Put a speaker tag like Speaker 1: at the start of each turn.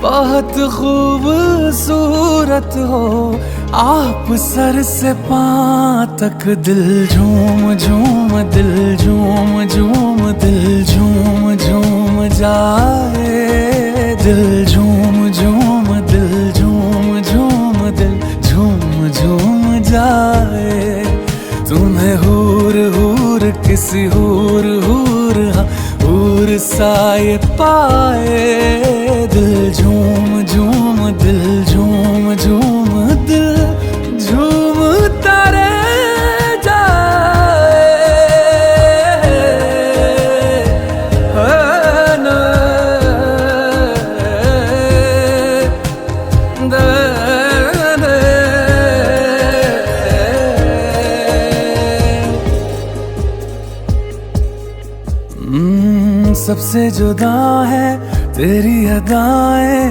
Speaker 1: बहुत खूबसूरत हो आप सर से पांव तक। दिल झूम झूम दिल झूम झूम दिल झूम झूम जाए। दिल झूम झूम दिल झूम झूम दिल झूम झूम जाए। तुम्हें हूर हूर किसी हूर हूर हूर साए पाए। दिल झूम झूम दिल झूम झूम दिल झूमता रह जाए। सबसे जुदा है तेरी अदाएं।